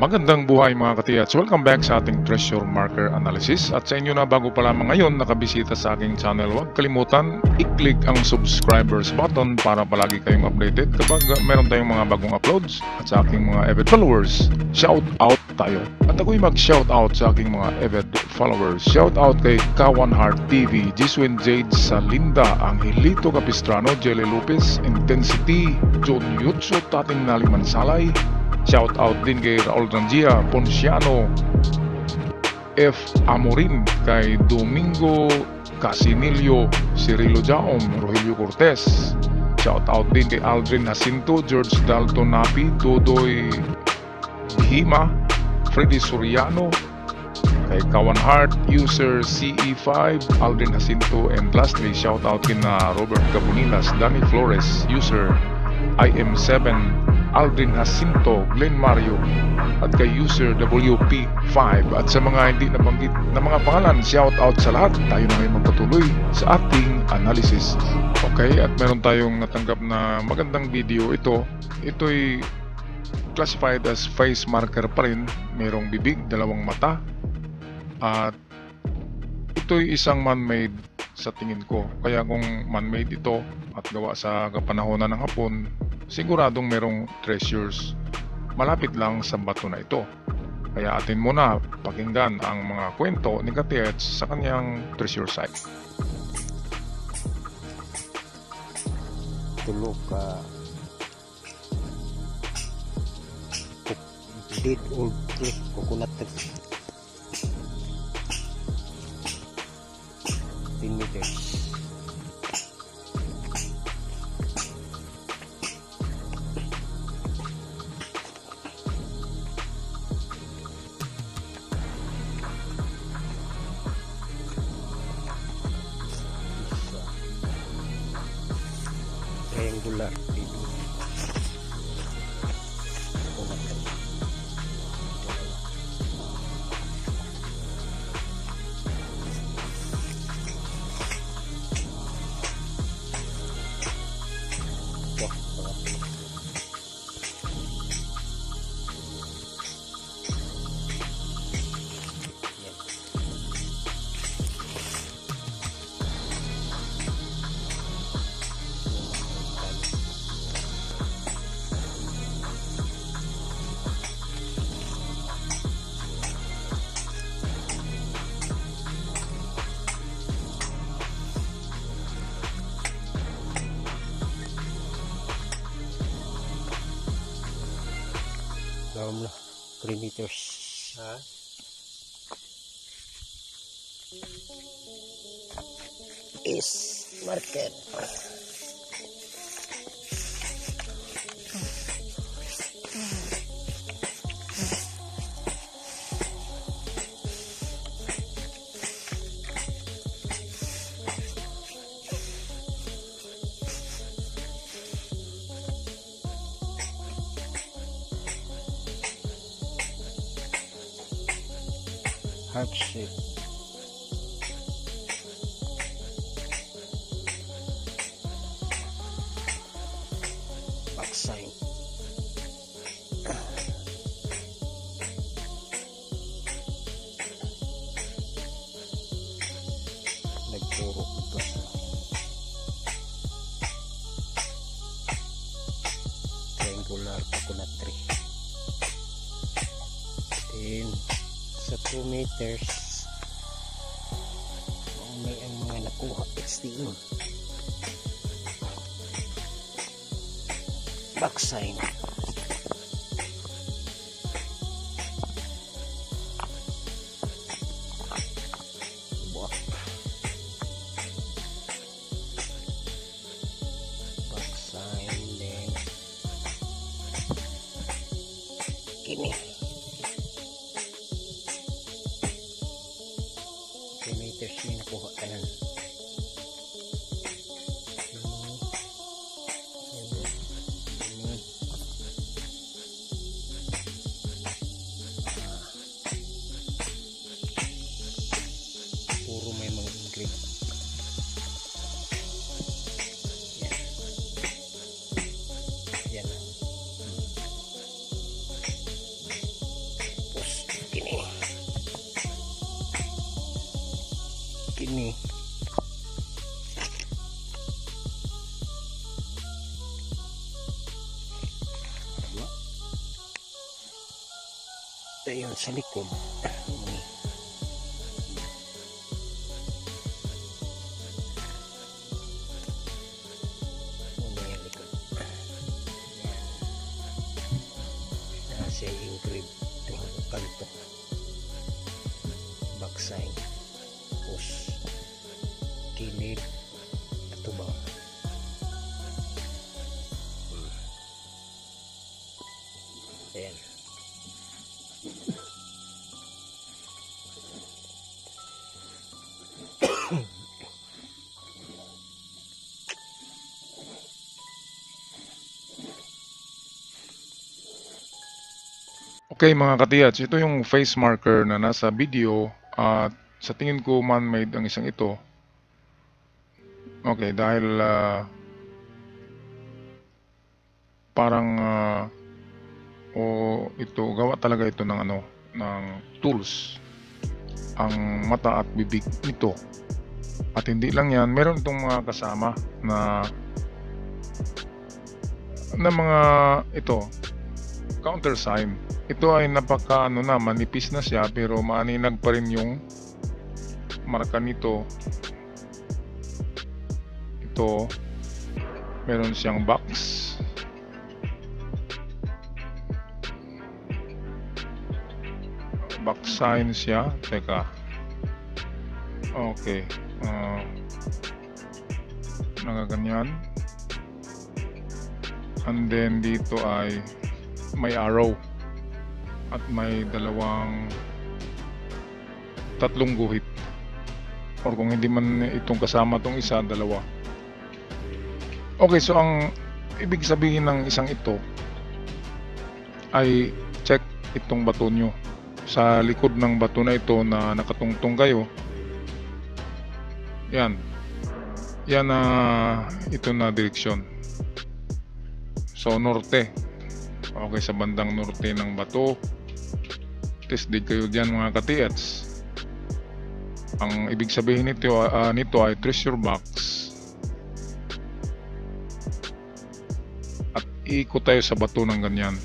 Magandang buhay mga katiyats! Welcome back sa ating treasure marker analysis. At sa inyo na bago pa lamang ngayon nakabisita sa aking channel, huwag kalimutan i-click ang subscribers button para palagi kayong updated kapag meron tayong mga bagong uploads. At sa aking mga avid followers, shout out tayo. At ako'y mag-shout out sa aking mga avid followers. Shout out kay Kawan Heart TV, Jiswin Jade Salinda, Angelito Capistrano, Jelly Lopez, Intensity, John Yutso, Tating Naliman Salay. Shout out din kay Raul Rangia Ponciano, F. Amorin, kay Domingo Casinillo, Cirilo Jaom, Rogelio Cortez. Shout out din kay Aldrin Jacinto, George Dalton Napi, Dodoy Hima, Freddy Soriano, kay Kawan Heart, user CE5, Aldrin Jacinto, and lastly shout out kina Robert Cabonilas, Danny Flores, user IM7, Aldrin Jacinto, Glenn Mario, at kay user WP5. At sa mga hindi nabanggit na mga pangalan, shout out sa lahat. Tayo na ngayon magpatuloy sa ating analysis. Okay, at meron tayong natanggap na magandang video. Ito'y classified as face marker pa rin. Merong bibig, dalawang mata, at ito'y isang man-made sa tingin ko. Kaya kung man-made ito at gawa sa kapanahonan ng Hapon, siguradong merong treasures malapit lang sa bato na ito. Kaya atin muna pakinggan ang mga kwento ni Katiyats sa kanyang treasure site. Tulog ka dead old tree, coconut tree, 10 meters. Triangular dito. Dalam lah 3 meters. Is market. Heart shape. Back sign. Nagpuro ito. Triangular coconut tree. Then sa 2 meters may ang mga nakuha XTM back sign. Back sign then kini meters may nakuha ka na. Puro may mga ingredient. Yan. Yan. Ayun sa likod. Nasa yung grip itong kanto. Backside. Tapos kilid. Ito ba? Ayan. Okay mga katiyats, ito yung face marker na nasa video at sa tingin ko man-made ang isang ito. Okay, dahil parang ito gawa talaga ito ng ng tools ang mata at bibig nito. At hindi lang yan, meron itong mga kasama na mga ito counter sign. Ito ay napaka manipis na siya pero maaninag pa rin yung marka nito. Ito meron siyang box. Box sign siya. Teka. Okay. Nagaganyan. And then dito ay may arrow. At may tatlong guhit, or kung hindi man itong kasama tong isa, dalawa. Okay, so ang ibig sabihin ng isang ito ay check itong bato nyo. Sa likod ng bato na ito na nakatungtong kayo, yan na ito na direksyon. So norte. Okay, sa bandang norte ng bato. Test dig kayo dyan mga katiyats. Ang ibig sabihin nito ay treasure box. At iikot tayo sa bato ng ganyan.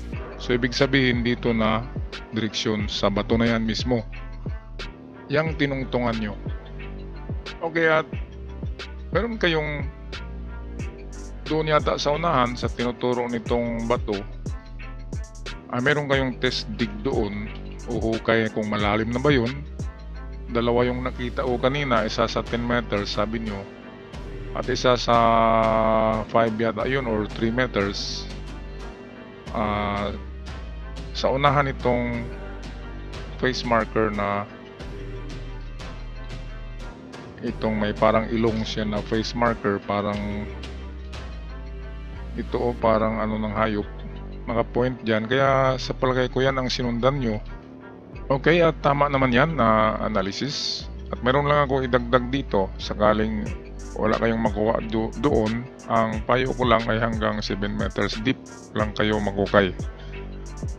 So ibig sabihin dito na direksyon sa bato na yan mismo. Yang tinungtungan nyo. Okay, at meron kayong doon yata sa unahan sa tinuturo nitong bato. Meron kayong test dig doon o hukay kung malalim na ba yun. Dalawa yung nakita o kanina, isa sa 10 meters sabi nyo at isa sa 5 yata yun or 3 meters. Sa unahan itong face marker na itong may parang ilong siya na face marker, parang ito parang ng hayop, naka-point dyan, kaya sa palagay ko yan ang sinundan nyo. Okay, at tama naman yan na analysis. At meron lang ako idagdag dito sakaling wala kayong makuha doon. Ang payo ko lang ay hanggang 7 meters deep lang kayo magukay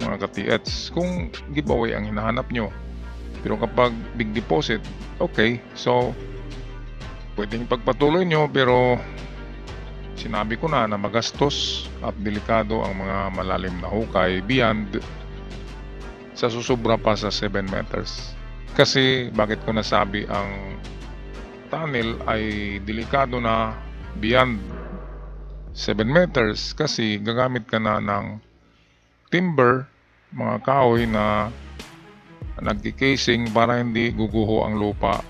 mga ka-TH kung giveaway ang hinahanap nyo. Pero kapag big deposit, okay, so pwedeng pagpatuloy nyo, pero sinabi ko na magastos at delikado ang mga malalim na hukay beyond sa susubra pa sa 7 meters. Kasi bakit ko nasabi ang tunnel ay delikado na beyond 7 meters? Kasi gagamit ka na ng timber, mga kahoy na nagki-casing para hindi guguho ang lupa.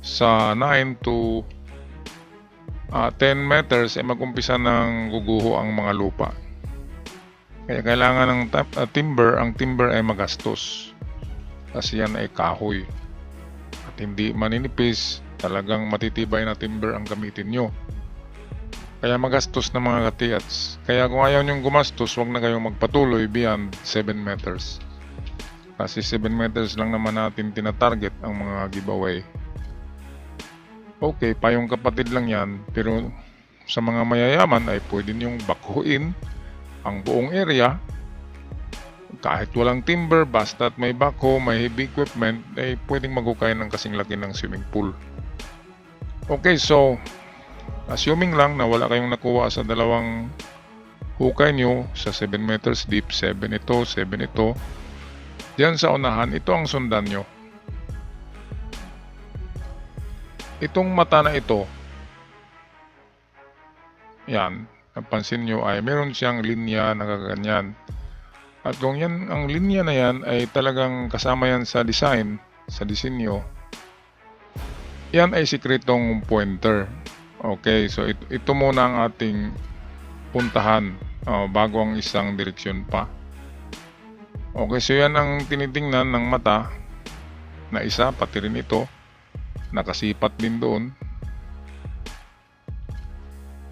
Sa 9 to 10 meters ay mag-umpisa ng guguho ang mga lupa. Kaya kailangan ng timber. Ang timber ay magastos kasi yan ay kahoy at hindi maninipis. Talagang matitibay na timber ang gamitin nyo, kaya magastos na mga ka-TH. Kaya kung ayaw nyong gumastos, wag na kayong magpatuloy beyond 7 meters kasi 7 meters lang naman natin tinatarget ang mga giveaway. Okay, payong kapatid lang yan, pero sa mga mayayaman ay pwede nyong bakuin ang buong area kahit walang timber, basta't may backhoe, may heavy equipment, ay pwedeng magukay ng kasing laki ng swimming pool. Okay, so assuming lang na wala kayong nakuha sa dalawang hukay nyo sa 7 meters deep, 7 ito, 7 ito, Diyan sa unahan, ito ang sundan nyo. Itong mata na ito, yan, napansin nyo ay meron siyang linya na kaganyan. At kung yan, ang linya na yan ay talagang kasama yan sa design, sa disenyo, yan ay sikretong pointer. Okay, so ito muna ang ating puntahan bago ang isang direksyon pa. Okay, so yan ang tinitingnan ng mata na isa, pati rin ito nakasipat din doon.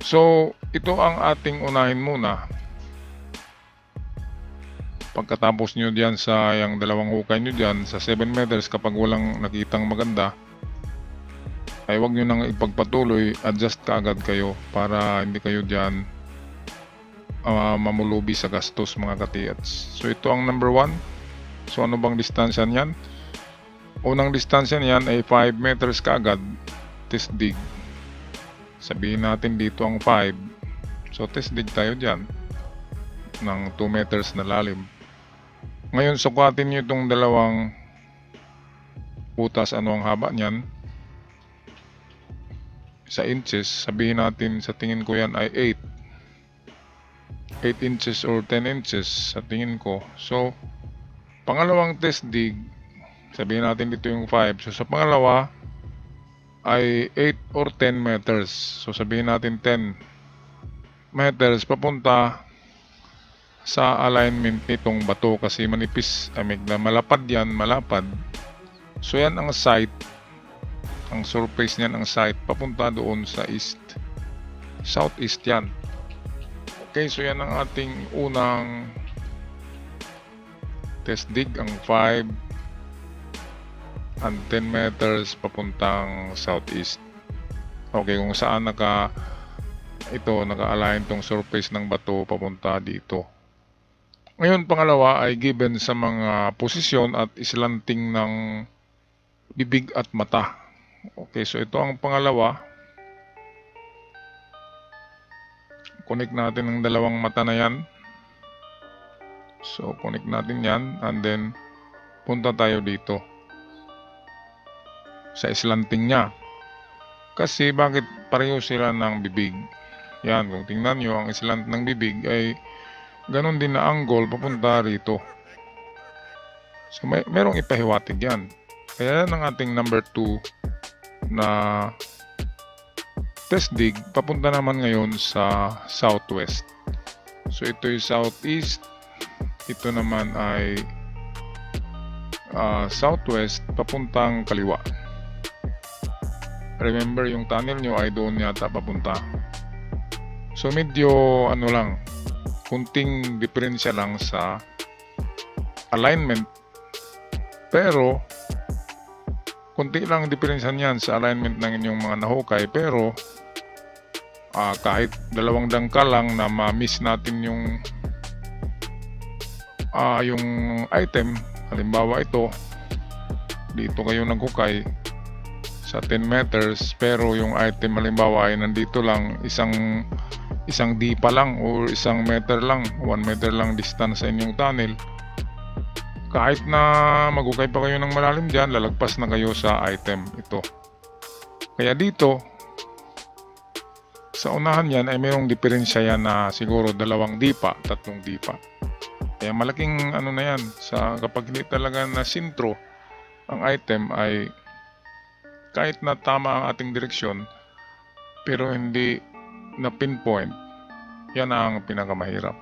So ito ang ating unahin muna. Pagkatapos nyo dyan sa yung dalawang hukay nyo dyan sa 7 meters, kapag walang nakitang maganda ay wag nyo nang ipagpatuloy, adjust kaagad kayo para hindi kayo dyan mamulubi sa gastos mga katiyats. So ito ang number 1. So ano bang distansya niyan? Unang distansya niyan ay 5 meters kaagad, test dig. Sabihin natin dito ang 5. So test dig tayo dyan ng 2 meters na lalim. Ngayon sukatin nyo itong dalawang butas. Ano ang haba niyan? Sa inches, sabihin natin sa tingin ko yan ay 8 inches or 10 inches sa tingin ko. So pangalawang test dig, sabihin natin dito yung 5. So sa pangalawa ay 8 or 10 meters. So sabihin natin 10 meters papunta sa alignment nitong bato kasi manipis, malapad yan, malapad. So yan ang site, ang surface niyan, ang site papunta doon sa east, southeast yan. Okay, so yan ang ating unang test dig, ang 5 and 10 meters papuntang southeast. Okay, kung saan naka-align tong surface ng bato papunta dito. Ngayon pangalawa ay given sa mga posisyon at islanting ng bibig at mata. Okay, so ito ang pangalawa. Connect natin ang dalawang mata na yan. So connect natin yan and then punta tayo dito sa islanting niya. Kasi bakit pareho sila ng bibig? Yan, kung tingnan nyo, ang islant ng bibig ay ganon din na angle papunta rito. So merong ipahiwatig yan. Kaya yan ang ating number 2 na test dig. Papunta naman ngayon sa southwest. So ito yung southeast, ito naman ay southwest papuntang kaliwa. Remember yung tunnel nyo ay doon yata papunta. So medyo ano lang, kunting diferensya lang sa alignment, pero kunti lang diferensya niyan sa alignment ng inyong mga nahukay. Pero kahit dalawang dangkal lang na ma-miss natin yung item, halimbawa ito, dito kayo naghukay sa 10 meters pero yung item halimbawa ay nandito lang isang D pa lang o 1 meter lang, 1 meter lang distance sa inyong tunnel. Kahit na maghukay pa kayo ng malalim dyan, lalagpas na kayo sa item ito. Kaya dito sa unahan yan ay mayroong diferensya yan na siguro 2 D pa, 3 D pa. Kaya malaking ano na yan, kapag hindi talaga na sintro ang item ay kahit na tama ang ating direksyon pero hindi na pinpoint, yan ang pinakamahirap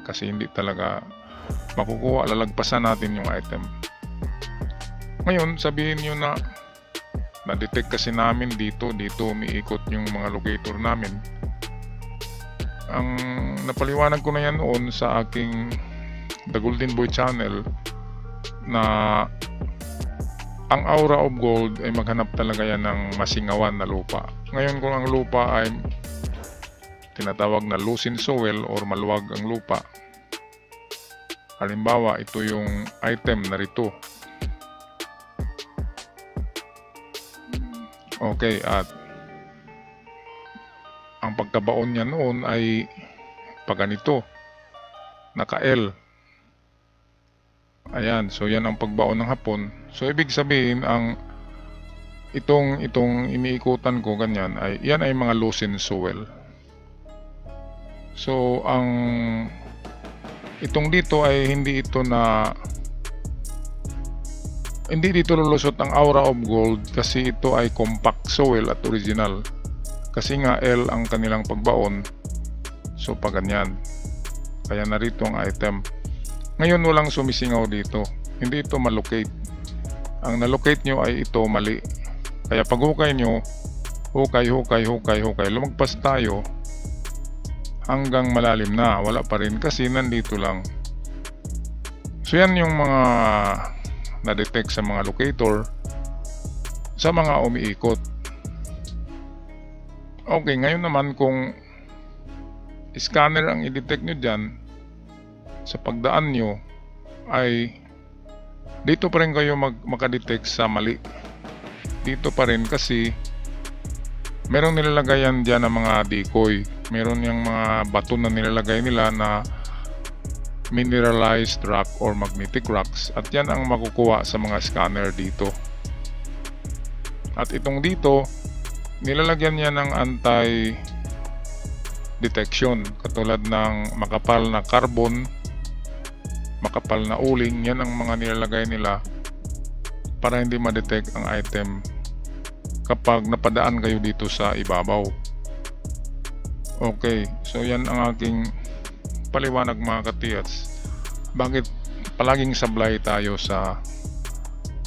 kasi hindi talaga makukuha, lalagpasan natin yung item. Ngayon sabihin nyo na na-detect kasi namin dito umiikot yung mga locator namin. Ang napaliwanag ko na yan noon sa aking The Golden Boy channel na ang aura of gold ay maghanap talaga yan ng masingawan na lupa. Ngayon kung ang lupa ay tinatawag na loose in soil or maluwag ang lupa, halimbawa ito yung item na rito. Okay, at ang pagkabaon niya noon ay pag ganito, naka L. Ayan, so yan ang pagbaon ng hapon. So ibig sabihin ang itong iniikutan ko ganyan ay yan ay mga loosened soil. So ang itong dito ay hindi dito lulusot ang aura of gold kasi ito ay compact soil at original. Kasi nga L ang kanilang pagbaon. So pag ganyan. Kaya narito ang item. Ngayon walang sumisingaw dito. Hindi ito malocate. Ang nalocate nyo ay ito mali. Kaya pag hukay nyo, hukay. Lumagpas tayo hanggang malalim na. Wala pa rin kasi nandito lang. So yan yung mga na-detect sa mga locator sa mga umiikot. Okay, ngayon naman kung scanner ang i-detect nyo dyan, sa pagdaan nyo ay dito pa rin kayo makadetect sa mali. Dito pa rin kasi merong nilalagayan dyan ng mga decoy. Meron yung mga bato na nilalagay nila na mineralized rock or magnetic rocks, at yan ang makukuha sa mga scanner dito. At itong dito nilalagyan niya ng anti-detection katulad ng makapal na carbon, makapal na uling. Yan ang mga nilalagay nila para hindi ma-detect ang item kapag napadaan kayo dito sa ibabaw. Okay, so yan ang aking paliwanag mga katiyats. Bakit palaging sablay tayo sa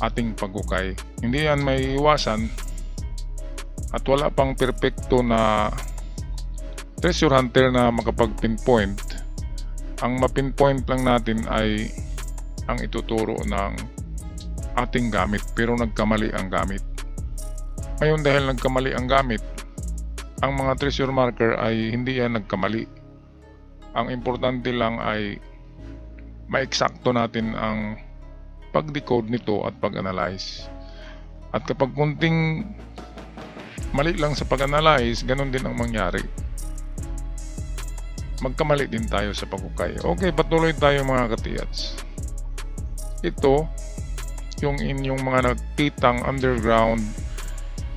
ating paghukay? Hindi yan may iwasan at wala pang perpekto na treasure hunter na makapag-pinpoint. Ang mapinpoint lang natin ay ang ituturo ng ating gamit, pero nagkamali ang gamit. Ngayon dahil nagkamali ang gamit, ang mga treasure marker ay hindi yan nagkamali. Ang importante lang ay ma-eksakto natin ang pag-decode nito at pag-analyze. At kapag kunting mali lang sa pag-analyze, ganun din ang mangyari. Magkamali din tayo sa paghukay. Okay, patuloy tayo mga katiyats. Ito, yung inyong mga nakitang underground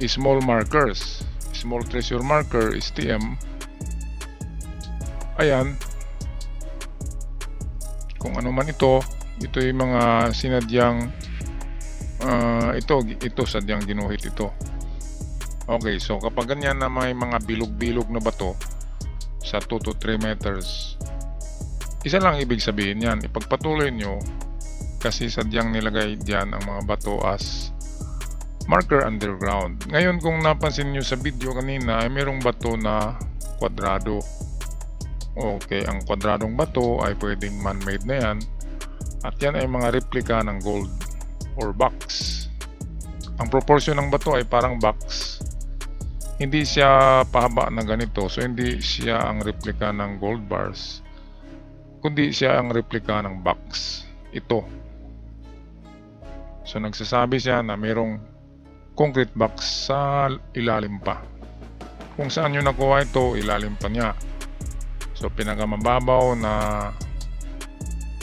small markers. Small treasure marker, STM. Ayan. Kung ano man ito yung mga sinadyang ito sadyang ginuhit ito. Okay, so kapag ganyan na may mga bilog-bilog na bato sa 2 to 3 meters, isa lang ibig sabihin yan, ipagpatuloy nyo kasi sadyang nilagay dyan ang mga bato as marker underground. Ngayon kung napansin nyo sa video kanina ay mayroong bato na kwadrado. Okay, ang kwadradong bato ay pwedeng man-made na yan at yan ay mga replika ng gold or box. Ang proportion ng bato ay parang box. Hindi siya pahaba na ganito, so hindi siya ang replika ng gold bars, kundi siya ang replika ng box. Ito. So nagsasabi siya na mayroong concrete box sa ilalim pa. Kung saan nyo nakuha ito, ilalim pa niya. So pinakamababaw na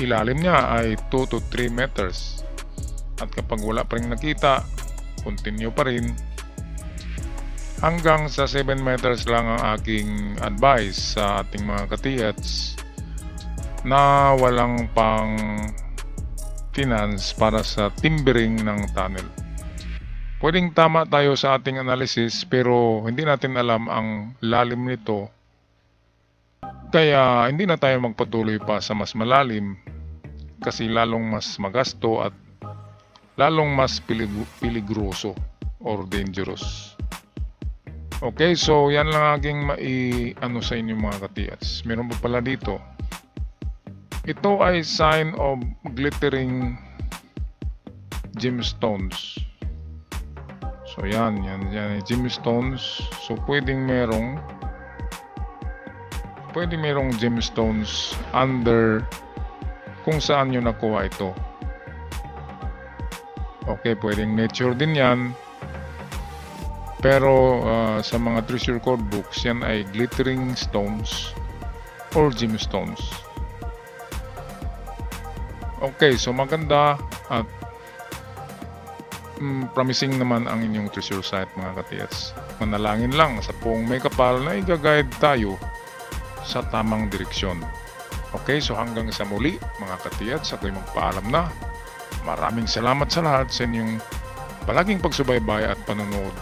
ilalim niya ay 2 to 3 meters. At kapag wala pa rin nakita, continue pa rin. Hanggang sa 7 meters lang ang aking advice sa ating mga katiyats na walang pang finance para sa timbering ng tunnel. Pwedeng tama tayo sa ating analysis pero hindi natin alam ang lalim nito. Kaya hindi na tayo magpatuloy pa sa mas malalim kasi lalong mas magasto at lalong mas peligroso or dangerous. Okay, so yan lang aking mai-ano sa inyo mga katiyats. Meron pa pala dito. Ito ay sign of glittering gemstones. So yan ay gemstones. So pwedeng merong gemstones under kung saan nyo nakuha ito. Okay, pwedeng nature din yan. Pero sa mga treasure code books, yan ay glittering stones or gemstones. Okay, so maganda at promising naman ang inyong treasure site mga katiyats. Manalangin lang sa Poong May Kapal na i-guide tayo sa tamang direksyon. Okay, so hanggang sa muli mga katiyats, ako'y magpaalam na. Maraming salamat sa lahat sa inyong palaging pagsubaybay at panonood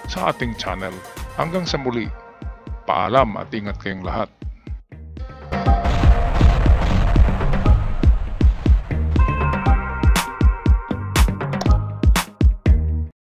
sa ating channel. Hanggang sa muli, paalam at ingat kayong lahat.